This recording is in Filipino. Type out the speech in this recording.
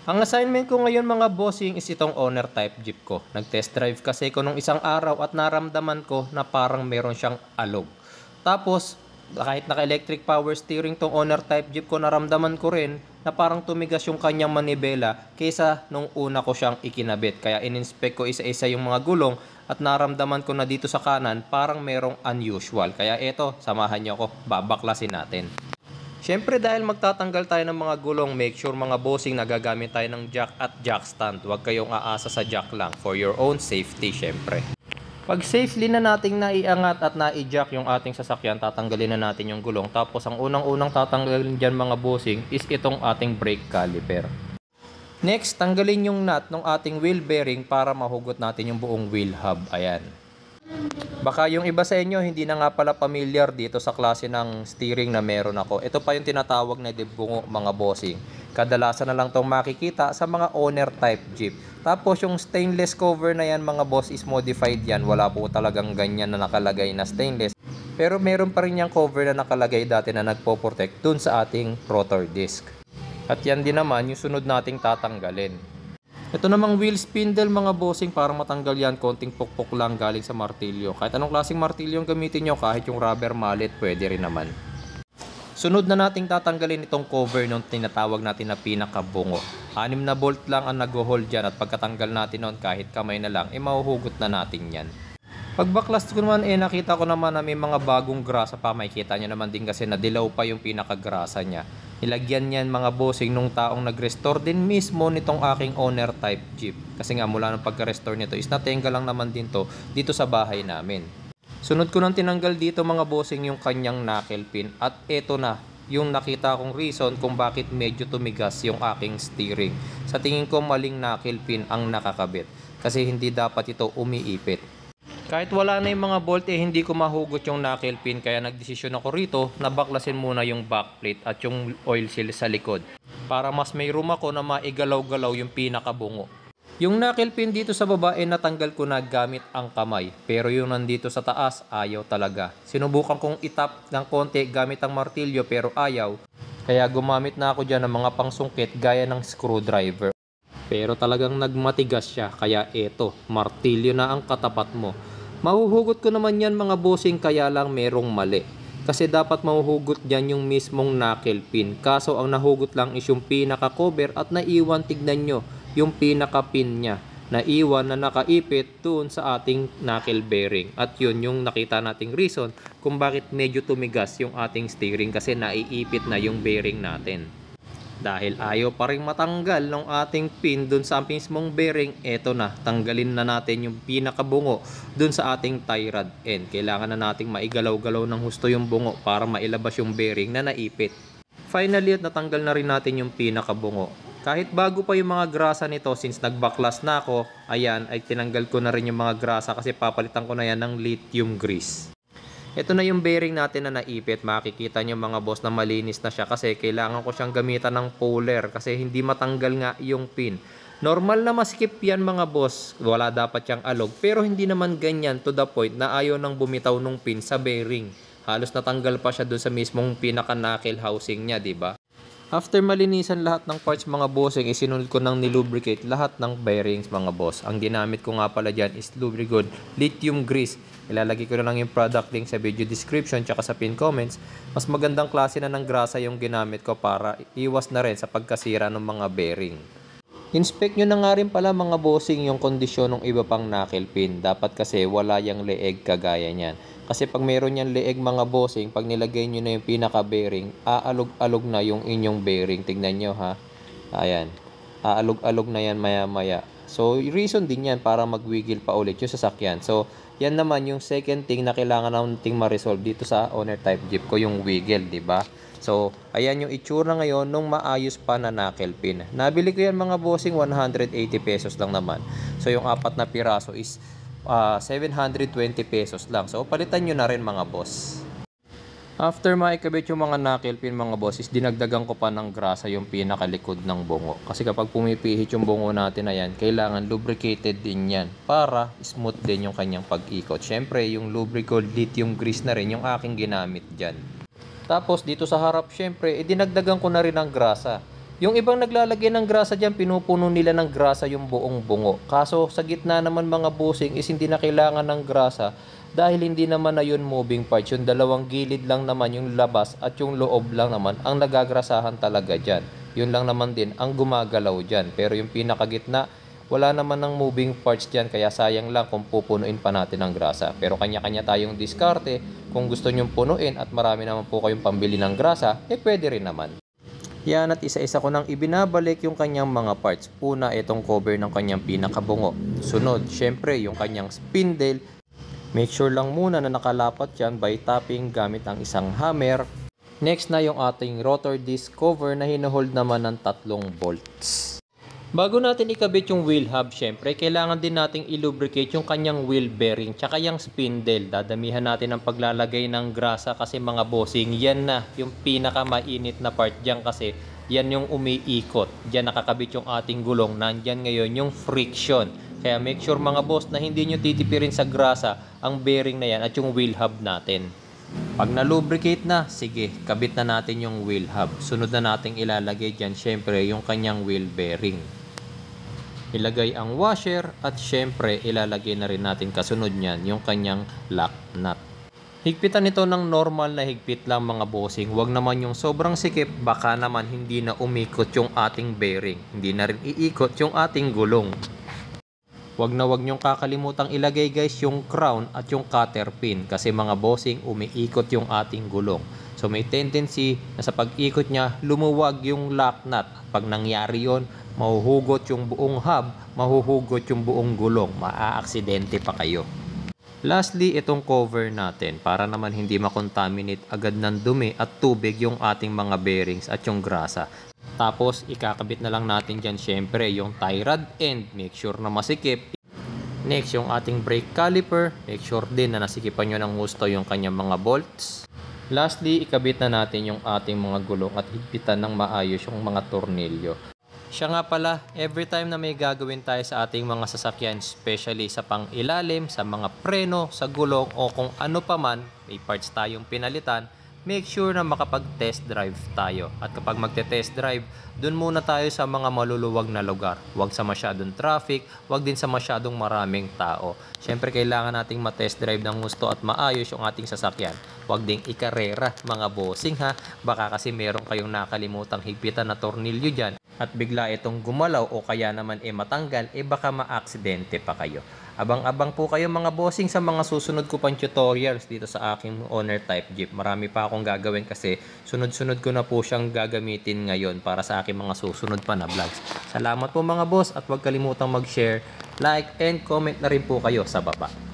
Ang assignment ko ngayon mga bossing is itong owner type jeep ko. Nag-test drive kasi ko nung isang araw at naramdaman ko na parang meron siyang alog. Tapos, kahit naka-electric power steering tong owner type jeep ko, naramdaman ko rin na parang tumigas yung kanyang manibela kaysa nung una ko siyang ikinabit. Kaya in-inspect ko isa-isa yung mga gulong at naramdaman ko na dito sa kanan parang merong unusual. Kaya eto, samahan niyo ako, babaklasin natin. Siyempre dahil magtatanggal tayo ng mga gulong, make sure mga bossing na gagamit tayo ng jack at jack stand. Huwag kayong aasa sa jack lang for your own safety syempre. Pag safely na nating naiangat at nai-jack yung ating sasakyan, tatanggalin na natin yung gulong. Tapos ang unang-unang tatanggalin dyan mga bossing is itong ating brake caliper. Next, tanggalin yung nut ng ating wheel bearing para mahugot natin yung buong wheel hub. Ayan. Baka yung iba sa inyo hindi na nga pala familiar dito sa klase ng steering na meron ako. Ito pa yung tinatawag na dibungo mga bossing. Kadalasan na lang itong makikita sa mga owner type jeep. Tapos yung stainless cover na yan mga boss is modified yan. Wala po talagang ganyan na nakalagay na stainless. Pero meron pa rin yung cover na nakalagay dati na nagpo-protect dun sa ating rotor disc. At yan din naman yung sunod nating tatanggalin. Ito namang wheel spindle mga bossing, para matanggal yan, konting pukpok lang galing sa martilyo. Kahit anong klaseng martilyo ang gamitin nyo, kahit yung rubber mallet, pwede rin naman. Sunod na nating tatanggalin itong cover nung tinatawag natin na pinakabungo. 6 na bolt lang ang nag-hold dyan at pagkatanggal natin nun kahit kamay na lang, mahuhugot na natin yan. Pagbaklas ko naman nakita ko naman na may mga bagong grasa pa. Makikita nyo naman din kasi nadilaw pa yung pinakagrasa niya. Nilagyan niyan mga bossing nung taong nag-restore din mismo nitong aking owner type jeep. Kasi nga mula nung pagka-restore nito is natenga lang naman din to dito sa bahay namin. Sunod ko nang tinanggal dito mga bossing yung kanyang knuckle pin. At eto na yung nakita kong reason kung bakit medyo tumigas yung aking steering. Sa tingin ko maling knuckle pin ang nakakabit. Kasi hindi dapat ito umiipit. Kahit wala na yung mga bolt hindi ko mahugot yung knuckle pin, kaya nagdesisyon ako rito na baklasin muna yung backplate at yung oil seal sa likod para mas may room ako na maigalaw-galaw yung pinakabungo. Yung knuckle pin dito sa baba natanggal ko na gamit ang kamay, pero yung nandito sa taas ayaw talaga. Sinubukan kong itap ng konti gamit ang martilyo pero ayaw, kaya gumamit na ako dyan ng mga pangsungkit gaya ng screwdriver. Pero talagang nagmatigas siya, kaya eto, martilyo na ang katapat mo. Mahuhugot ko naman yan mga bossing, kaya lang merong mali. Kasi dapat mahuhugot dyan yung mismong knuckle pin. Kaso ang nahugot lang is yung pinaka-cover at naiwan, tignan nyo, yung pinaka-pin niya. Naiwan na nakaipit doon sa ating knuckle bearing. At yun yung nakita nating reason kung bakit medyo tumigas yung ating steering, kasi naiipit na yung bearing natin. Dahil ayaw pa rin matanggal ng ating pin dun sa mismong bearing, eto na, tanggalin na natin yung pinakabungo dun sa ating tie rod end. Kailangan na nating maigalaw-galaw ng husto yung bungo para mailabas yung bearing na naipit. Finally, at natanggal na rin natin yung pinakabungo. Kahit bago pa yung mga grasa nito, since nagbaklas na ako, ayan, ay tinanggal ko na rin yung mga grasa kasi papalitan ko na yan ng lithium grease. Ito na yung bearing natin na naipit. Makikita nyo mga boss na malinis na siya kasi kailangan ko siyang gamitan ng puller kasi hindi matanggal nga yung pin. Normal na maskip yan mga boss. Wala dapat siyang alog. Pero hindi naman ganyan to the point na ayaw nang bumitaw nung pin sa bearing. Halos natanggal pa siya doon sa mismong pinaka-knuckle housing niya, diba? After malinisan lahat ng parts mga bossing, isinunod ko nang nilubricate lahat ng bearings mga boss. Ang ginamit ko nga pala dyan is Lubricon lithium grease. Ilalagay ko na lang yung product link sa video description tsaka sa pin comments. Mas magandang klase na ng grasa yung ginamit ko para iwas na rin sa pagkasira ng mga bearing. Inspect nyo na nga rin pala mga bossing yung kondisyon ng iba pang knuckle pin. Dapat kasi wala yung leeg kagaya niyan. Kasi pag meron yan leeg mga bossing, pag nilagay nyo na yung pinaka-bearing, aalog-alog na yung inyong bearing. Tignan nyo ha. Ayan. Aalog-alog na yan maya-maya. So, reason din yan para magwigil pa ulit yung sasakyan. So, yan naman yung second thing na kailangan nating ma-resolve dito sa owner type jeep ko, yung wiggle, diba? So, ayan yung itsura ngayon nung maayos pa na knuckle pin. Nabili ko yan mga bossing, 180 pesos lang naman. So, yung 4 na piraso is 720 pesos lang. So, palitan nyo na rin mga boss. After maikabit yung mga knuckle pin mga boss, is dinagdagan ko pa ng grasa yung pinakalikod ng bungo. Kasi kapag pumipihit yung bungo natin na yan, kailangan lubricated din yan para smooth din yung kanyang pag-ikot. Syempre, yung lubricol lithium grease na rin yung aking ginamit dyan. Tapos dito sa harap, syempre, dinagdagan ko na rin ng grasa. Yung ibang naglalagay ng grasa dyan, pinupuno nila ng grasa yung buong bungo. Kaso sa gitna naman mga bossing is hindi na kailangan ng grasa dahil hindi naman na yun moving parts. Yung dalawang gilid lang naman, yung labas at yung loob lang naman ang nagagrasahan talaga dyan. Yun lang naman din ang gumagalaw dyan. Pero yung pinakagitna, wala naman ng moving parts dyan, kaya sayang lang kung pupunuin pa natin ng grasa. Pero kanya-kanya tayong diskarte. Kung gusto nyong punuin at marami naman po kayong pambili ng grasa, pwede rin naman. Yan, at isa-isa ko nang ibinabalik yung kanyang mga parts. Una, itong cover ng kanyang pinakabungo. Sunod, syempre, yung kanyang spindle. Make sure lang muna na nakalapat yan by tapping gamit ang isang hammer. Next na yung ating rotor disc cover na hinuhold naman ng 3 bolts. Bago natin ikabit yung wheel hub, syempre, kailangan din nating i-lubricate yung kanyang wheel bearing tsaka yung spindle. Dadamihan natin ang paglalagay ng grasa kasi mga bossing, yan na yung pinakamainit na part dyan kasi yan yung umiikot. Diyan nakakabit yung ating gulong. Nandyan ngayon yung friction. Kaya make sure mga boss na hindi nyo titipirin sa grasa ang bearing na yan at yung wheel hub natin. Pag na-lubricate na, sige, kabit na natin yung wheel hub. Sunod na nating ilalagay dyan, syempre, yung kanyang wheel bearing. Ilagay ang washer at syempre ilalagay na rin natin kasunod niyan yung kanyang lock nut. Higpitan ito ng normal na higpit lang mga bossing. Huwag naman yung sobrang sikip, baka naman hindi na umikot yung ating bearing. Hindi na rin iikot yung ating gulong. Huwag niyong kakalimutang ilagay guys yung crown at yung cutter pin kasi mga bossing umiikot yung ating gulong. So may tendency na sa pag-ikot niya lumuwag yung lock nut. Pag nangyari yon, mahuhugot yung buong hub, mahuhugot yung buong gulong, maaaksidente pa kayo. Lastly, itong cover natin para naman hindi makontaminate agad ng dumi at tubig yung ating mga bearings at yung grasa. Tapos ikakabit na lang natin dyan syempre yung tie rod end, make sure na masikip. Next, yung ating brake caliper, make sure din na nasikipan nyo ng gusto yung kanyang mga bolts. Lastly, ikabit na natin yung ating mga gulong at higpitan ng maayos yung mga tornilyo. Siya nga pala, every time na may gagawin tayo sa ating mga sasakyan, especially sa pang-ilalim, sa mga preno, sa gulong o kung ano pa man, may parts tayong pinalitan, make sure na makapag-test drive tayo. At kapag magte-test drive, dun muna tayo sa mga maluluwag na lugar. Huwag sa masyadong traffic, huwag din sa masyadong maraming tao. Siyempre, kailangan nating ma-test drive ng gusto at maayos yung ating sasakyan. Huwag ding ikarera mga bossing ha. Baka kasi meron kayong nakalimutang higpitan na tornilyo dyan at bigla itong gumalaw o kaya naman matanggal, baka ma-aksidente pa kayo. Abang-abang po kayo mga bossing sa mga susunod ko pang tutorials dito sa aking owner type Jeep. Marami pa akong gagawin kasi sunod-sunod ko na po siyang gagamitin ngayon para sa aking mga susunod pa na vlogs. Salamat po mga boss at huwag kalimutang mag-share, like, and comment na rin po kayo sa baba.